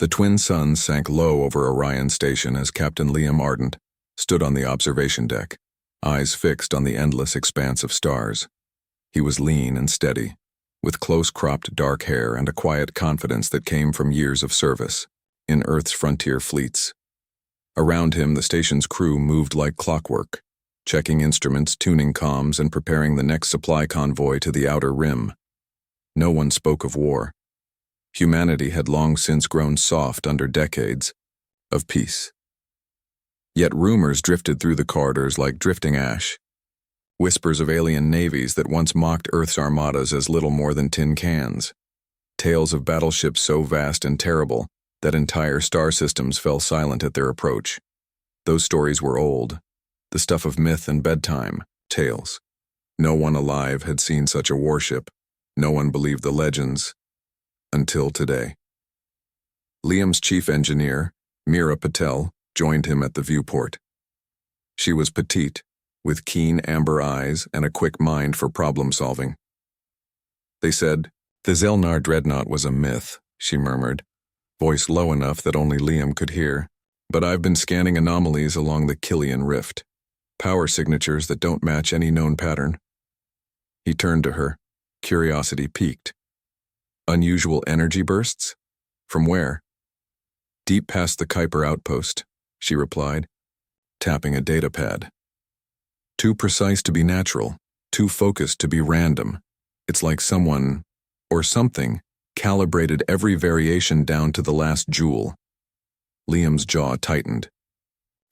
The twin suns sank low over Orion Station as Captain Liam Ardent stood on the observation deck, eyes fixed on the endless expanse of stars. He was lean and steady, with close-cropped dark hair and a quiet confidence that came from years of service in Earth's frontier fleets. Around him, the station's crew moved like clockwork, checking instruments, tuning comms, and preparing the next supply convoy to the outer rim. No one spoke of war. Humanity had long since grown soft under decades of peace. Yet rumors drifted through the corridors like drifting ash. Whispers of alien navies that once mocked Earth's armadas as little more than tin cans. Tales of battleships so vast and terrible that entire star systems fell silent at their approach. Those stories were old, the stuff of myth and bedtime tales. No one alive had seen such a warship. No one believed the legends. Until today. Liam's chief engineer, Meera Patel, joined him at the viewport. She was petite, with keen amber eyes and a quick mind for problem-solving. They said, "The Zelnar dreadnought was a myth," she murmured, voice low enough that only Liam could hear. "But I've been scanning anomalies along the Killian Rift, power signatures that don't match any known pattern." He turned to her, curiosity piqued. "Unusual energy bursts? From where?" "Deep past the Kuiper outpost," she replied, tapping a data pad. "Too precise to be natural, too focused to be random. It's like someone, or something, calibrated every variation down to the last joule." Liam's jaw tightened.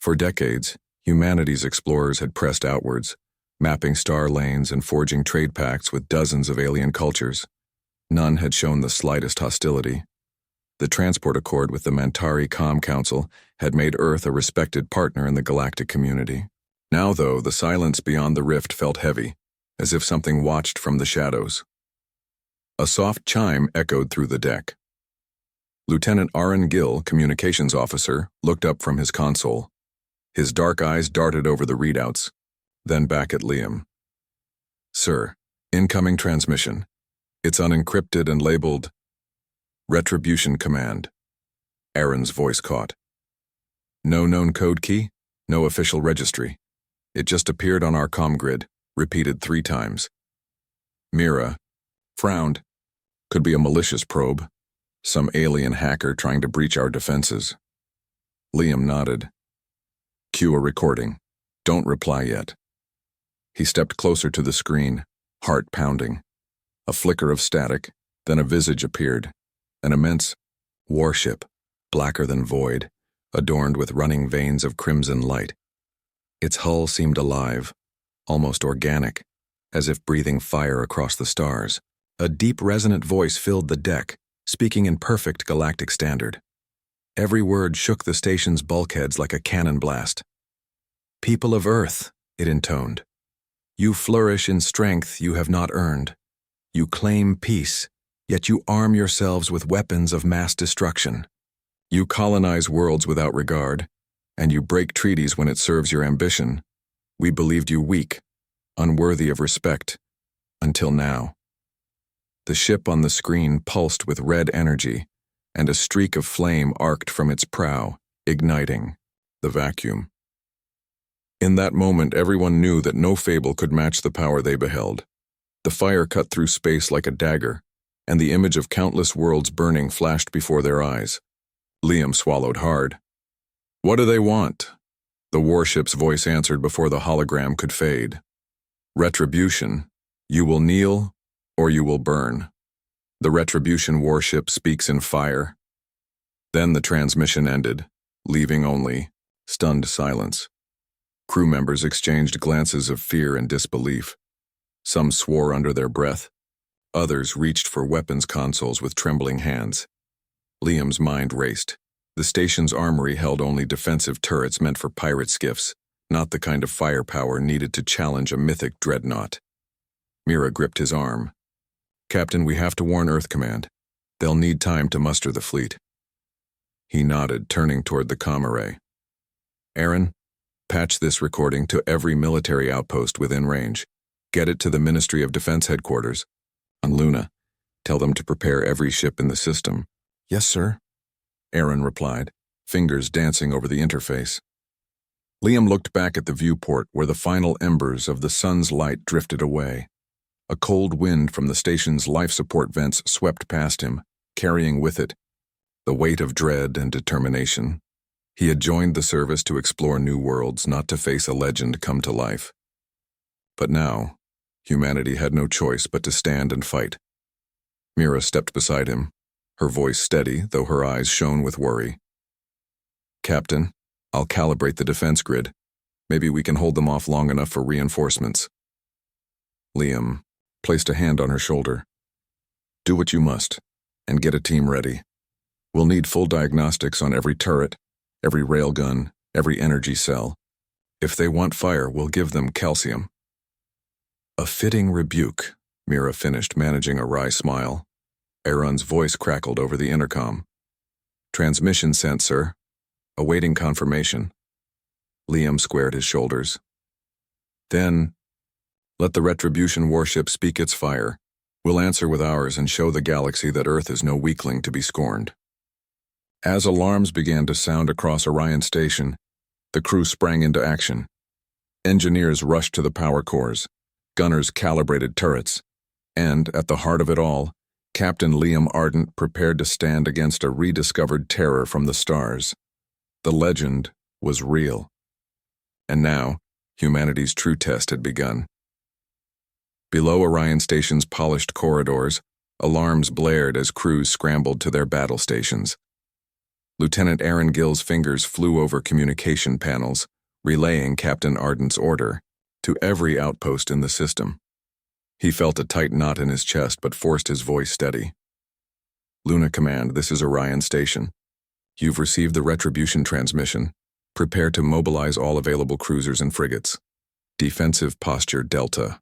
For decades, humanity's explorers had pressed outwards, mapping star lanes and forging trade pacts with dozens of alien cultures. None had shown the slightest hostility. The transport accord with the Mantari Comm Council had made Earth a respected partner in the galactic community. Now, though, the silence beyond the rift felt heavy, as if something watched from the shadows. A soft chime echoed through the deck. Lieutenant Aaron Gill, communications officer, looked up from his console. His dark eyes darted over the readouts, then back at Liam. "Sir, incoming transmission. It's unencrypted and labeled Retribution Command." Aaron's voice caught. "No known code key, no official registry. It just appeared on our comm grid, repeated 3 times. Meera frowned. Could be a malicious probe. Some alien hacker trying to breach our defenses." Liam nodded. "Cue a recording. Don't reply yet." He stepped closer to the screen, heart pounding. A flicker of static, then a visage appeared. An immense warship, blacker than void, adorned with running veins of crimson light. Its hull seemed alive, almost organic, as if breathing fire across the stars. A deep resonant voice filled the deck, speaking in perfect galactic standard. Every word shook the station's bulkheads like a cannon blast. "People of Earth," it intoned, "you flourish in strength you have not earned. You claim peace, yet you arm yourselves with weapons of mass destruction. You colonize worlds without regard, and you break treaties when it serves your ambition. We believed you weak, unworthy of respect, until now." The ship on the screen pulsed with red energy, and a streak of flame arced from its prow, igniting the vacuum. In that moment, everyone knew that no fable could match the power they beheld. The fire cut through space like a dagger, and the image of countless worlds burning flashed before their eyes. Liam swallowed hard. "What do they want?" The warship's voice answered before the hologram could fade. "Retribution. You will kneel, or you will burn. The Retribution warship speaks in fire." Then the transmission ended, leaving only stunned silence. Crew members exchanged glances of fear and disbelief. Some swore under their breath. Others reached for weapons consoles with trembling hands. Liam's mind raced. The station's armory held only defensive turrets meant for pirate skiffs, not the kind of firepower needed to challenge a mythic dreadnought. Meera gripped his arm. "Captain, we have to warn Earth Command. They'll need time to muster the fleet." He nodded, turning toward the comm array. "Aaron, patch this recording to every military outpost within range. Get it to the Ministry of Defense headquarters. On Luna, tell them to prepare every ship in the system." "Yes, sir." Aaron replied, fingers dancing over the interface. Liam looked back at the viewport where the final embers of the sun's light drifted away. A cold wind from the station's life support vents swept past him, carrying with it the weight of dread and determination. He had joined the service to explore new worlds, not to face a legend come to life. But now, humanity had no choice but to stand and fight. Mira stepped beside him, her voice steady, though her eyes shone with worry. "Captain, I'll calibrate the defense grid. Maybe we can hold them off long enough for reinforcements." Liam placed a hand on her shoulder. "Do what you must, and get a team ready. We'll need full diagnostics on every turret, every railgun, every energy cell. If they want fire, we'll give them calcium." "A fitting rebuke," Mira finished, managing a wry smile. Aaron's voice crackled over the intercom. "Transmission sent, sir. Awaiting confirmation." Liam squared his shoulders. "Then, let the retribution warship speak its fire. We'll answer with ours and show the galaxy that Earth is no weakling to be scorned." As alarms began to sound across Orion Station, the crew sprang into action. Engineers rushed to the power cores, gunners calibrated turrets, and, at the heart of it all, Captain Liam Ardent prepared to stand against a rediscovered terror from the stars. The legend was real. And now, humanity's true test had begun. Below Orion Station's polished corridors, alarms blared as crews scrambled to their battle stations. Lieutenant Aaron Gill's fingers flew over communication panels, relaying Captain Ardent's order to every outpost in the system. He felt a tight knot in his chest but forced his voice steady. "Luna Command, this is Orion Station. You've received the retribution transmission. Prepare to mobilize all available cruisers and frigates. Defensive posture Delta."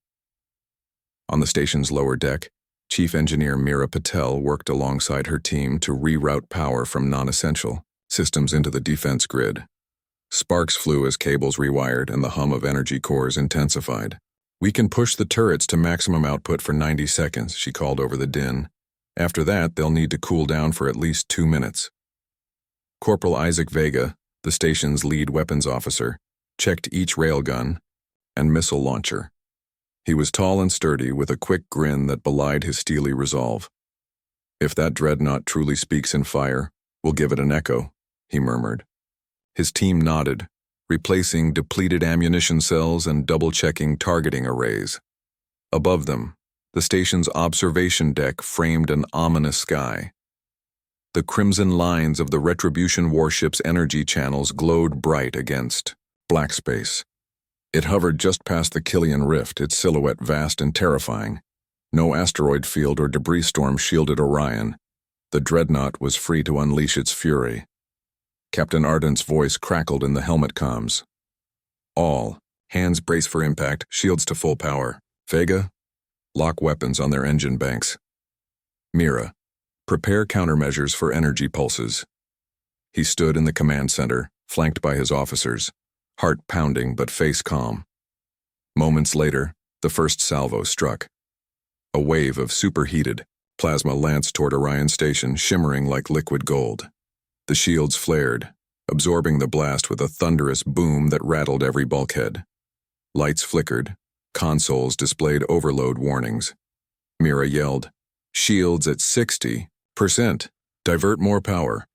On the station's lower deck, Chief Engineer Mira Patel worked alongside her team to reroute power from non-essential systems into the defense grid. Sparks flew as cables rewired and the hum of energy cores intensified. "We can push the turrets to maximum output for 90 seconds, she called over the din. "After that, they'll need to cool down for at least 2 minutes. Corporal Isaac Vega, the station's lead weapons officer, checked each railgun and missile launcher. He was tall and sturdy, with a quick grin that belied his steely resolve. "If that dreadnought truly speaks in fire, we'll give it an echo," he murmured. His team nodded, replacing depleted ammunition cells and double-checking targeting arrays. Above them, the station's observation deck framed an ominous sky. The crimson lines of the retribution warship's energy channels glowed bright against black space. It hovered just past the Killian Rift, its silhouette vast and terrifying. No asteroid field or debris storm shielded Orion. The dreadnought was free to unleash its fury. Captain Ardent's voice crackled in the helmet comms. "All, hands brace for impact, shields to full power. Vega, lock weapons on their engine banks. Mira, prepare countermeasures for energy pulses." He stood in the command center, flanked by his officers, heart pounding but face calm. Moments later, the first salvo struck. A wave of superheated plasma lanced toward Orion Station, shimmering like liquid gold. The shields flared, absorbing the blast with a thunderous boom that rattled every bulkhead. Lights flickered, consoles displayed overload warnings. Mira yelled, "Shields at 60%. Divert more power."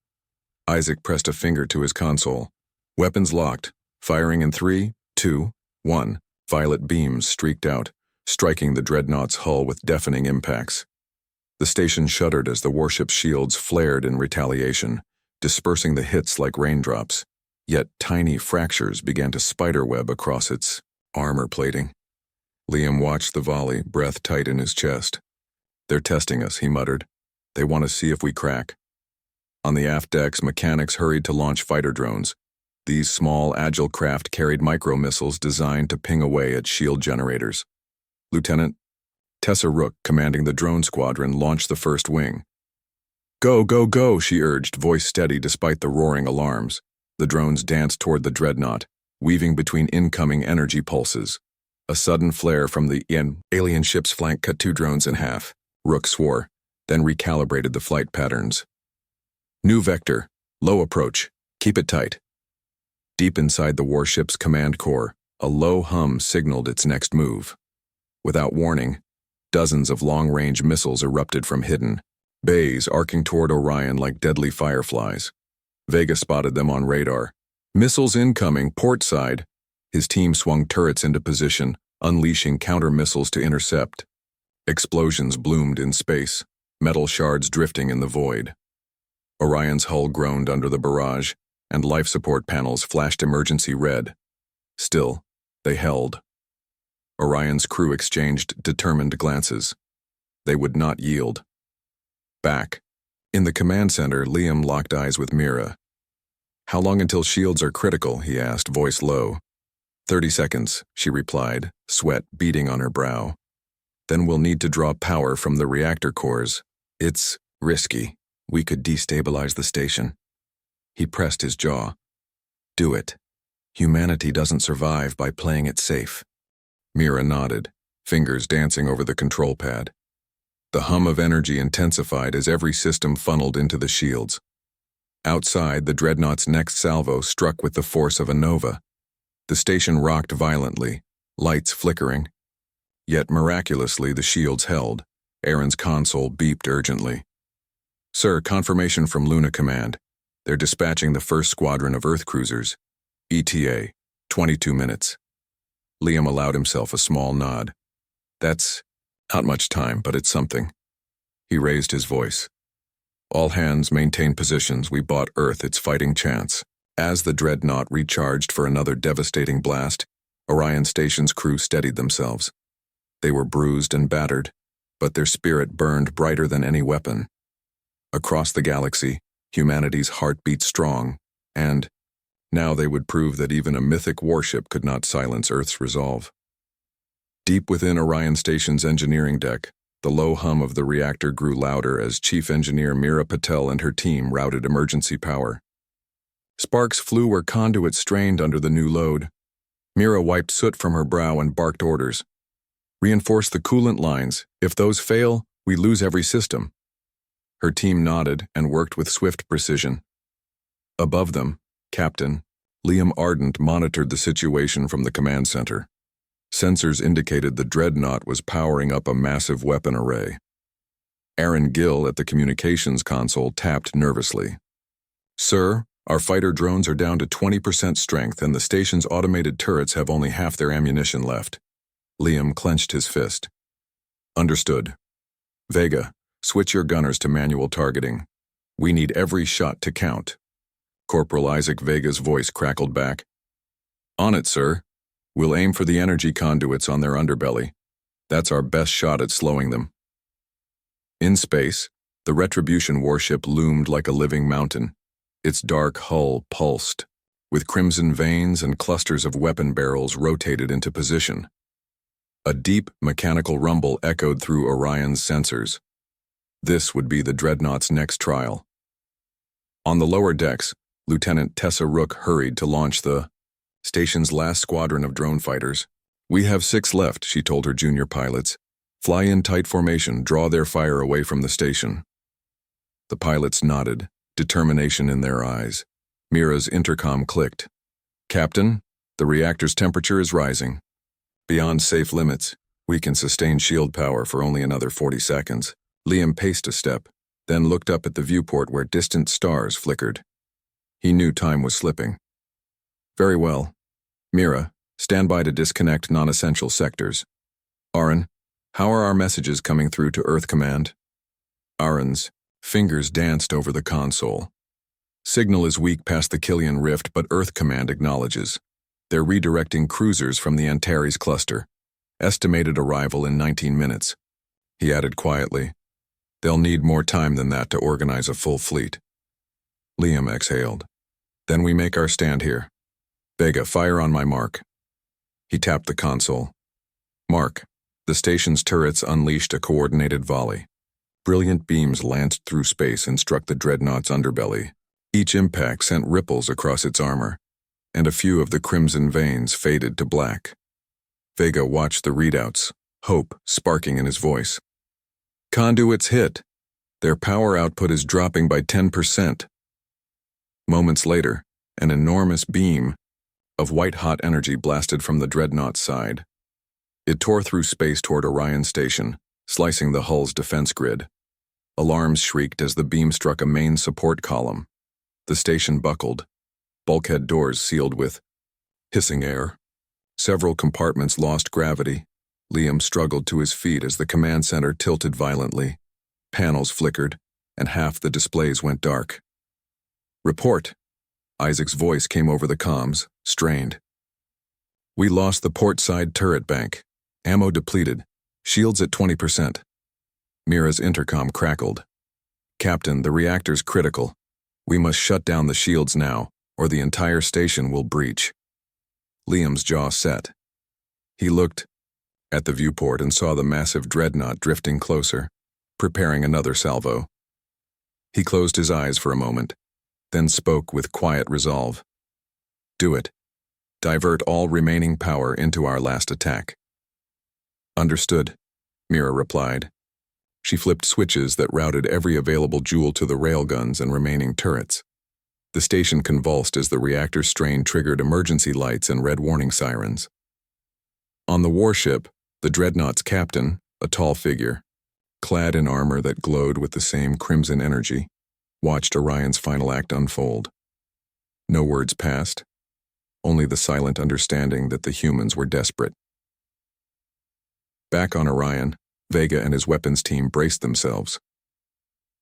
Isaac pressed a finger to his console. "Weapons locked. Firing in 3, 2, 1. Violet beams streaked out, striking the dreadnought's hull with deafening impacts. The station shuddered as the warship's shields flared in retaliation, dispersing the hits like raindrops. Yet tiny fractures began to spiderweb across its armor plating. Liam watched the volley, breath tight in his chest. "They're testing us," he muttered. "They want to see if we crack." On the aft decks, mechanics hurried to launch fighter drones. These small, agile craft carried micro-missiles designed to ping away at shield generators. Lieutenant Tessa Rook, commanding the drone squadron, launched the first wing. "Go, go, go," she urged, voice steady despite the roaring alarms. The drones danced toward the dreadnought, weaving between incoming energy pulses. A sudden flare from the alien ship's flank cut 2 drones in half. Rook swore, then recalibrated the flight patterns. "New vector, Low approach. Keep it tight. Deep inside the warship's command core, a low hum signaled its next move. Without warning, dozens of long-range missiles erupted from hidden bays arcing toward Orion like deadly fireflies. Vega spotted them on radar. Missiles incoming, port side. His team swung turrets into position, unleashing counter-missiles to intercept. Explosions bloomed in space, metal shards drifting in the void. Orion's hull groaned under the barrage, and life support panels flashed emergency red. Still, they held. Orion's crew exchanged determined glances. They would not yield. Back. In the command center, Liam locked eyes with Mira. "How long until shields are critical?" he asked, voice low. 30 seconds, she replied, sweat beading on her brow. "Then we'll need to draw power from the reactor cores. It's risky. We could destabilize the station." He pressed his jaw. "Do it. Humanity doesn't survive by playing it safe." Mira nodded, fingers dancing over the control pad. The hum of energy intensified as every system funneled into the shields. Outside, the dreadnought's next salvo struck with the force of a nova. The station rocked violently, lights flickering. Yet miraculously, the shields held. Aaron's console beeped urgently. "Sir, confirmation from Luna Command. They're dispatching the first squadron of Earth cruisers. ETA, 22 minutes. Liam allowed himself a small nod. "That's not much time, but it's something." He raised his voice. "All hands maintain positions. We bought Earth its fighting chance." As the dreadnought recharged for another devastating blast, Orion Station's crew steadied themselves. They were bruised and battered, but their spirit burned brighter than any weapon. Across the galaxy, humanity's heart beat strong, and now they would prove that even a mythic warship could not silence Earth's resolve. Deep within Orion Station's engineering deck, the low hum of the reactor grew louder as Chief Engineer Mira Patel and her team routed emergency power. Sparks flew where conduits strained under the new load. Mira wiped soot from her brow and barked orders. "Reinforce the coolant lines. If those fail, we lose every system." Her team nodded and worked with swift precision. Above them, Captain Liam Ardent monitored the situation from the command center. Sensors indicated the dreadnought was powering up a massive weapon array. Aaron Gill at the communications console tapped nervously. "Sir, our fighter drones are down to 20% strength and the station's automated turrets have only half their ammunition left." Liam clenched his fist. "Understood. Vega, switch your gunners to manual targeting. We need every shot to count." Corporal Isaac Vega's voice crackled back. "On it, sir. We'll aim for the energy conduits on their underbelly. That's our best shot at slowing them." In space, the Retribution warship loomed like a living mountain. Its dark hull pulsed, with crimson veins and clusters of weapon barrels rotated into position. A deep, mechanical rumble echoed through Orion's sensors. This would be the dreadnought's next trial. On the lower decks, Lieutenant Tessa Rook hurried to launch the station's last squadron of drone fighters. "We have 6 left," she told her junior pilots. "Fly in tight formation, draw their fire away from the station." The pilots nodded, determination in their eyes. Mira's intercom clicked. "Captain, the reactor's temperature is rising. Beyond safe limits, we can sustain shield power for only another 40 seconds. Liam paced a step, then looked up at the viewport where distant stars flickered. He knew time was slipping. "Very well. Mira, stand by to disconnect non-essential sectors. Aaron, how are our messages coming through to Earth Command?" Aaron's fingers danced over the console. "Signal is weak past the Killian Rift, but Earth Command acknowledges. They're redirecting cruisers from the Antares cluster. Estimated arrival in 19 minutes. He added quietly, "They'll need more time than that to organize a full fleet." Liam exhaled. "Then we make our stand here. Vega, fire on my mark." He tapped the console. "Mark." The station's turrets unleashed a coordinated volley. Brilliant beams lanced through space and struck the dreadnought's underbelly. Each impact sent ripples across its armor, and a few of the crimson veins faded to black. Vega watched the readouts, hope sparking in his voice. "Conduits hit. Their power output is dropping by 10%. Moments later, an enormous beam of white-hot energy blasted from the dreadnought's side. It tore through space toward Orion Station, slicing the hull's defense grid. Alarms shrieked as the beam struck a main support column. The station buckled, bulkhead doors sealed with hissing air. Several compartments lost gravity. Liam struggled to his feet as the command center tilted violently. Panels flickered, and half the displays went dark. "Report." Isaac's voice came over the comms, strained. "We lost the port side turret bank. Ammo depleted. Shields at 20%. Mira's intercom crackled. "Captain, the reactor's critical. We must shut down the shields now, or the entire station will breach." Liam's jaw set. He looked at the viewport and saw the massive dreadnought drifting closer, preparing another salvo. He closed his eyes for a moment, then spoke with quiet resolve. "Do it. Divert all remaining power into our last attack." "Understood," Mira replied. She flipped switches that routed every available joule to the railguns and remaining turrets. The station convulsed as the reactor strain triggered emergency lights and red warning sirens. On the warship, the dreadnought's captain, a tall figure, clad in armor that glowed with the same crimson energy, watched Orion's final act unfold. No words passed, only the silent understanding that the humans were desperate. Back on Orion, Vega and his weapons team braced themselves.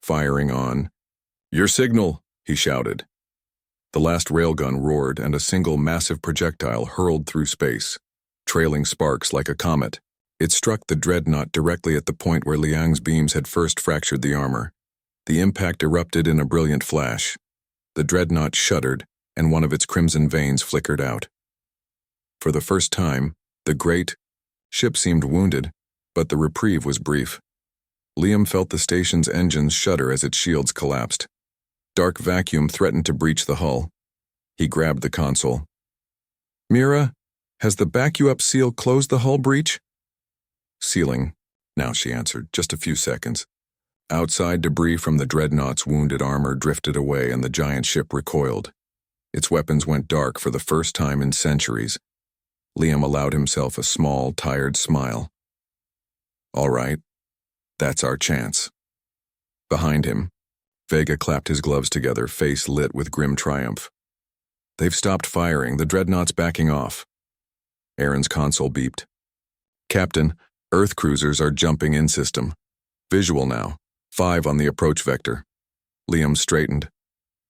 Firing on. "Your signal," he shouted. The last railgun roared and a single massive projectile hurled through space, trailing sparks like a comet. It struck the dreadnought directly at the point where Liang's beams had first fractured the armor. The impact erupted in a brilliant flash. The dreadnought shuddered, and one of its crimson veins flickered out. For the first time, the great ship seemed wounded, but the reprieve was brief. Liam felt the station's engines shudder as its shields collapsed. Dark vacuum threatened to breach the hull. He grabbed the console. "Mira, has the back-you-up seal closed the hull breach?" "Sealing," now she answered, "just a few seconds." Outside, debris from the dreadnought's wounded armor drifted away and the giant ship recoiled. Its weapons went dark for the first time in centuries. Liam allowed himself a small, tired smile. "All right, that's our chance." Behind him, Vega clapped his gloves together, face lit with grim triumph. "They've stopped firing, the dreadnought's backing off." Aaron's console beeped. "Captain, Earth cruisers are jumping in system. Visual now, 5 on the approach vector." Liam straightened.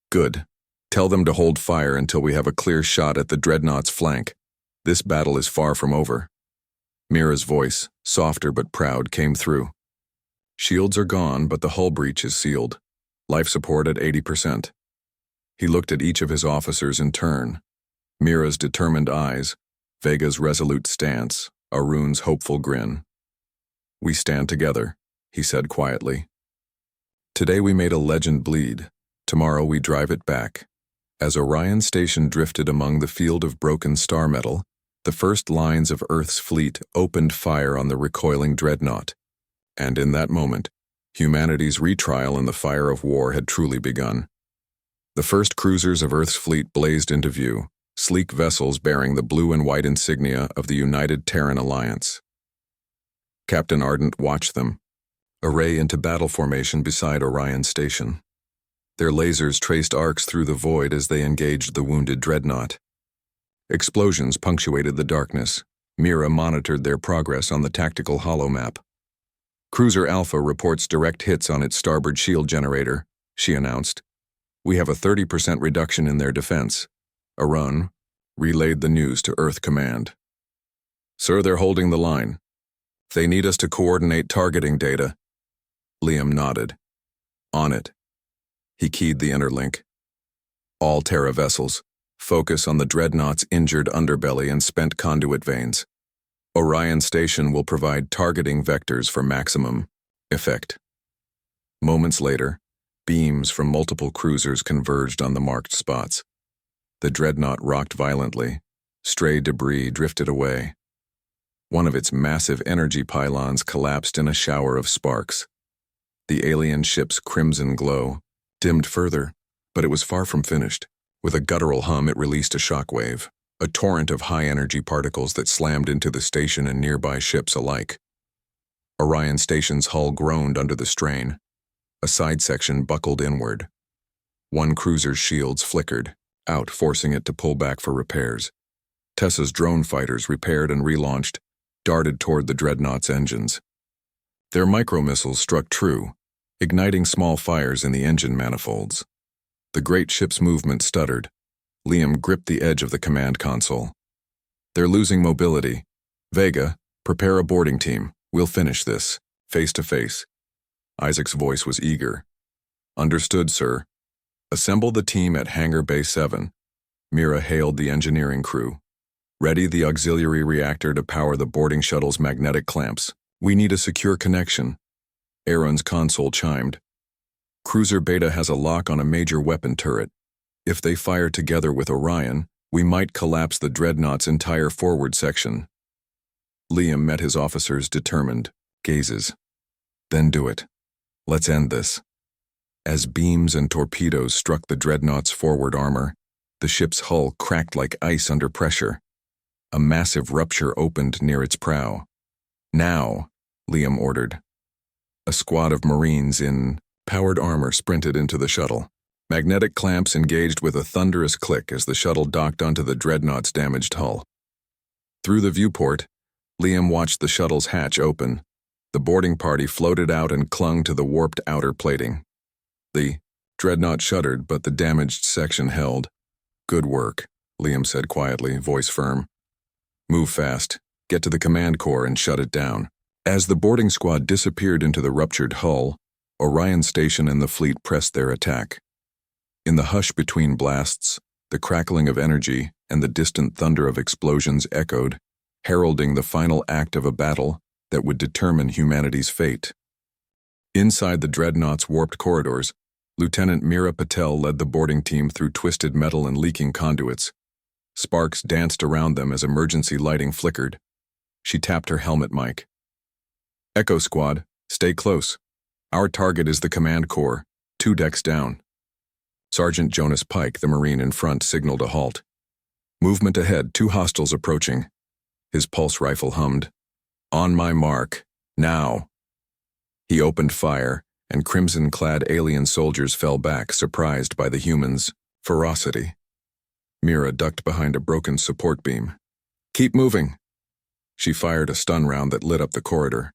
"Good. Tell them to hold fire until we have a clear shot at the dreadnought's flank. This battle is far from over." Mira's voice, softer but proud, came through. "Shields are gone, but the hull breach is sealed. Life support at 80%. He looked at each of his officers in turn. Mira's determined eyes, Vega's resolute stance, Arun's hopeful grin. "We stand together," he said quietly. "Today we made a legend bleed. Tomorrow we drive it back." As Orion Station drifted among the field of broken star metal, the first lines of Earth's fleet opened fire on the recoiling dreadnought. And in that moment, humanity's retrial in the fire of war had truly begun. The first cruisers of Earth's fleet blazed into view, sleek vessels bearing the blue and white insignia of the United Terran Alliance. Captain Ardent watched them, array into battle formation beside Orion Station. Their lasers traced arcs through the void as they engaged the wounded dreadnought. Explosions punctuated the darkness. Mira monitored their progress on the tactical holomap. "Cruiser Alpha reports direct hits on its starboard shield generator," she announced. "We have a 30% reduction in their defense." Arun relayed the news to Earth Command. "Sir, they're holding the line. They need us to coordinate targeting data." Liam nodded. "On it." He keyed the interlink. "All Terra vessels, focus on the dreadnought's injured underbelly and spent conduit veins. Orion Station will provide targeting vectors for maximum effect." Moments later, beams from multiple cruisers converged on the marked spots. The dreadnought rocked violently. Stray debris drifted away. One of its massive energy pylons collapsed in a shower of sparks. The alien ship's crimson glow dimmed further, but it was far from finished. With a guttural hum, it released a shockwave, a torrent of high-energy particles that slammed into the station and nearby ships alike. Orion Station's hull groaned under the strain. A side section buckled inward. One cruiser's shields flickered, out, forcing it to pull back for repairs. Tessa's drone fighters, repaired and relaunched, darted toward the dreadnought's engines. Their micromissiles struck true, igniting small fires in the engine manifolds. The great ship's movement stuttered. Liam gripped the edge of the command console. "They're losing mobility. Vega, prepare a boarding team. We'll finish this, face to face." Isaac's voice was eager. "Understood, sir. Assemble the team at Hangar Bay 7. Mira hailed the engineering crew. "Ready the auxiliary reactor to power the boarding shuttle's magnetic clamps. We need a secure connection." Aaron's console chimed. "Cruiser Beta has a lock on a major weapon turret. If they fire together with Orion, we might collapse the dreadnought's entire forward section." Liam met his officers' determined gazes. "Then do it. Let's end this." As beams and torpedoes struck the dreadnought's forward armor, the ship's hull cracked like ice under pressure. A massive rupture opened near its prow. "Now," Liam ordered. A squad of Marines in powered armor sprinted into the shuttle. Magnetic clamps engaged with a thunderous click as the shuttle docked onto the dreadnought's damaged hull. Through the viewport, Liam watched the shuttle's hatch open. The boarding party floated out and clung to the warped outer plating. The dreadnought shuddered, but the damaged section held. "Good work," Liam said quietly, voice firm. "Move fast, get to the command core and shut it down." As the boarding squad disappeared into the ruptured hull, Orion Station and the fleet pressed their attack. In the hush between blasts, the crackling of energy and the distant thunder of explosions echoed, heralding the final act of a battle that would determine humanity's fate. Inside the dreadnought's warped corridors, Lieutenant Mira Patel led the boarding team through twisted metal and leaking conduits. Sparks danced around them as emergency lighting flickered. She tapped her helmet mic. "Echo Squad, stay close. Our target is the command core, 2 decks down." Sergeant Jonas Pike, the Marine in front, signaled a halt. "Movement ahead, 2 hostiles approaching." His pulse rifle hummed. "On my mark, now." He opened fire, and crimson-clad alien soldiers fell back, surprised by the humans' ferocity. Mira ducked behind a broken support beam. "Keep moving." She fired a stun round that lit up the corridor.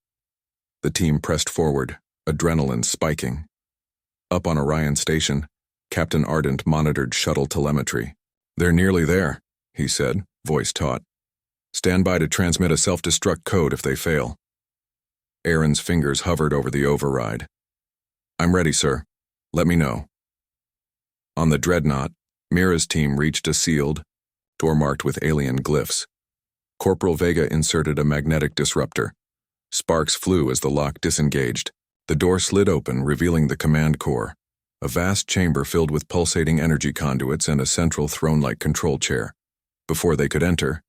The team pressed forward, adrenaline spiking. Up on Orion Station, Captain Ardent monitored shuttle telemetry. "They're nearly there," he said, voice taut. "Stand by to transmit a self-destruct code if they fail." Aaron's fingers hovered over the override. "I'm ready, sir. Let me know." On the dreadnought, Mira's team reached a sealed door marked with alien glyphs. Corporal Vega inserted a magnetic disruptor. Sparks flew as the lock disengaged. The door slid open, revealing the command core, a vast chamber filled with pulsating energy conduits and a central throne-like control chair. Before they could enter,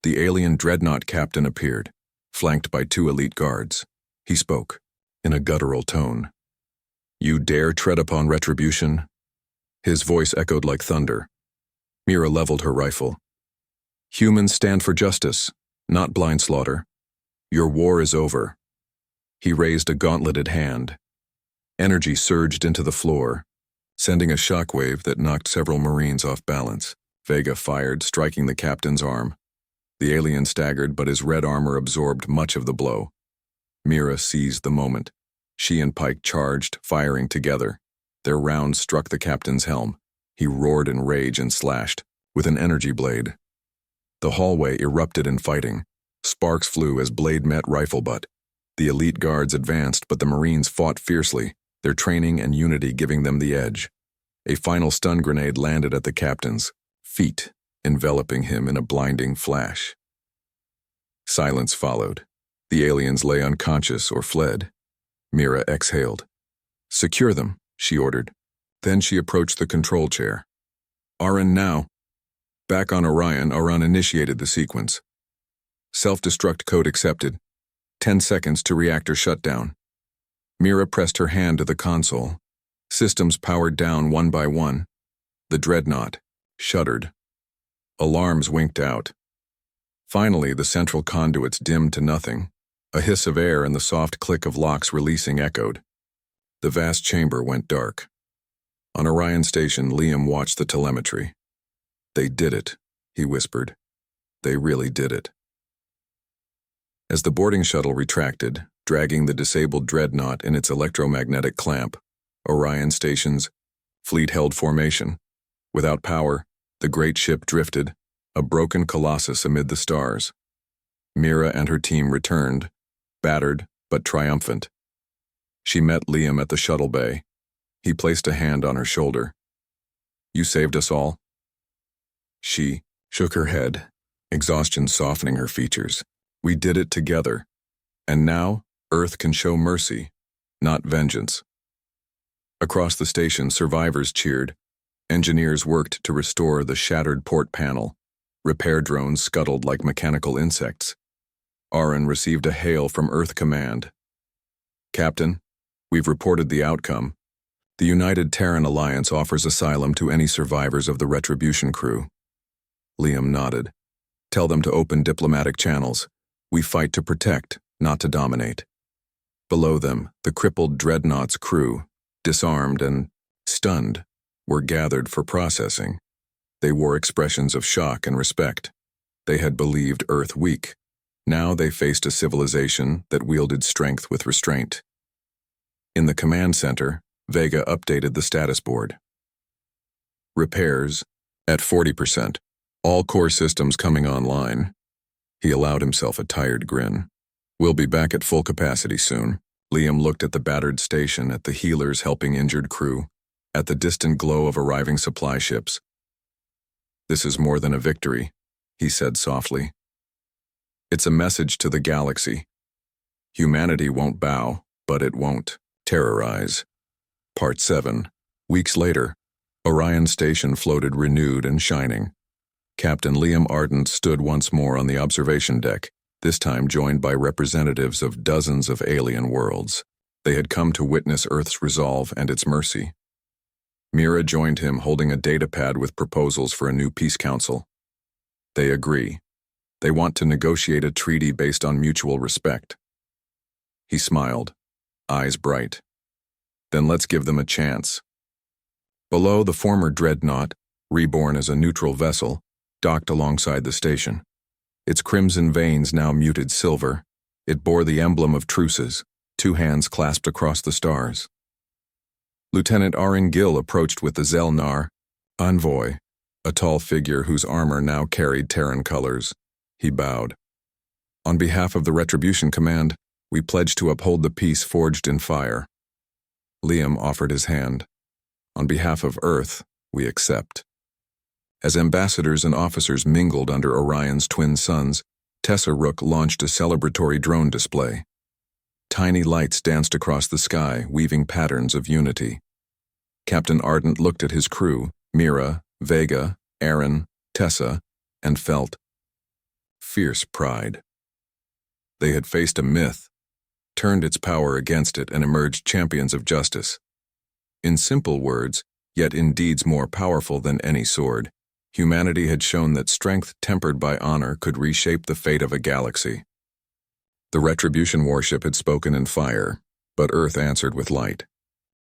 the alien dreadnought captain appeared, flanked by 2 elite guards. He spoke, in a guttural tone. "You dare tread upon retribution?" His voice echoed like thunder. Mira leveled her rifle. "Humans stand for justice, not blind slaughter. Your war is over." He raised a gauntleted hand. Energy surged into the floor, sending a shockwave that knocked several Marines off balance. Vega fired, striking the captain's arm. The alien staggered, but his red armor absorbed much of the blow. Mira seized the moment. She and Pike charged, firing together. Their rounds struck the captain's helm. He roared in rage and slashed, with an energy blade. The hallway erupted in fighting. Sparks flew as blade met rifle butt. The elite guards advanced, but the Marines fought fiercely, their training and unity giving them the edge. A final stun grenade landed at the captain's feet, enveloping him in a blinding flash. Silence followed. The aliens lay unconscious or fled. Mira exhaled. "Secure them," she ordered. Then she approached the control chair. "Aran now." Back on Orion, Aran initiated the sequence. Self-destruct code accepted. 10 seconds to reactor shutdown. Mira pressed her hand to the console. Systems powered down one by one. The dreadnought, shuddered. Alarms winked out. Finally, the central conduits dimmed to nothing. A hiss of air and the soft click of locks releasing echoed. The vast chamber went dark. On Orion Station, Liam watched the telemetry. "They did it," he whispered. "They really did it." As the boarding shuttle retracted, dragging the disabled dreadnought in its electromagnetic clamp, Orion Station's fleet held formation. Without power, the great ship drifted, a broken colossus amid the stars. Mira and her team returned, battered but triumphant. She met Liam at the shuttle bay. He placed a hand on her shoulder. "You saved us all?" She shook her head, exhaustion softening her features. "We did it together. And now, Earth can show mercy, not vengeance." Across the station, survivors cheered. Engineers worked to restore the shattered port panel. Repair drones scuttled like mechanical insects. Aaron received a hail from Earth Command. "Captain, we've reported the outcome. The United Terran Alliance offers asylum to any survivors of the Retribution crew." Liam nodded. "Tell them to open diplomatic channels. We fight to protect, not to dominate." Below them, the crippled dreadnought's crew, disarmed and stunned, were gathered for processing. They wore expressions of shock and respect. They had believed Earth weak. Now they faced a civilization that wielded strength with restraint. In the command center, Vega updated the status board. "Repairs at 40%. All core systems coming online." He allowed himself a tired grin. "We'll be back at full capacity soon." Liam looked at the battered station, at the healers helping injured crew, at the distant glow of arriving supply ships. "This is more than a victory," he said softly. "It's a message to the galaxy. Humanity won't bow, but it won't terrorize." Part 7. Weeks later, Orion Station floated renewed and shining. Captain Liam Ardent stood once more on the observation deck, this time joined by representatives of dozens of alien worlds. They had come to witness Earth's resolve and its mercy. Mira joined him, holding a datapad with proposals for a new peace council. They agree. They want to negotiate a treaty based on mutual respect. He smiled, eyes bright. "Then let's give them a chance." Below, the former dreadnought, reborn as a neutral vessel, docked alongside the station. Its crimson veins now muted silver. It bore the emblem of truces, two hands clasped across the stars. Lieutenant Aaron Gill approached with the Zelnar envoy, a tall figure whose armor now carried Terran colors. He bowed. "On behalf of the Retribution Command, we pledge to uphold the peace forged in fire." Liam offered his hand. "On behalf of Earth, we accept." As ambassadors and officers mingled under Orion's twin suns, Tessa Rook launched a celebratory drone display. Tiny lights danced across the sky, weaving patterns of unity. Captain Ardent looked at his crew, Mira, Vega, Aaron, Tessa, and felt fierce pride. They had faced a myth, turned its power against it, and emerged champions of justice. In simple words, yet in deeds more powerful than any sword, humanity had shown that strength tempered by honor could reshape the fate of a galaxy. The Retribution warship had spoken in fire, but Earth answered with light.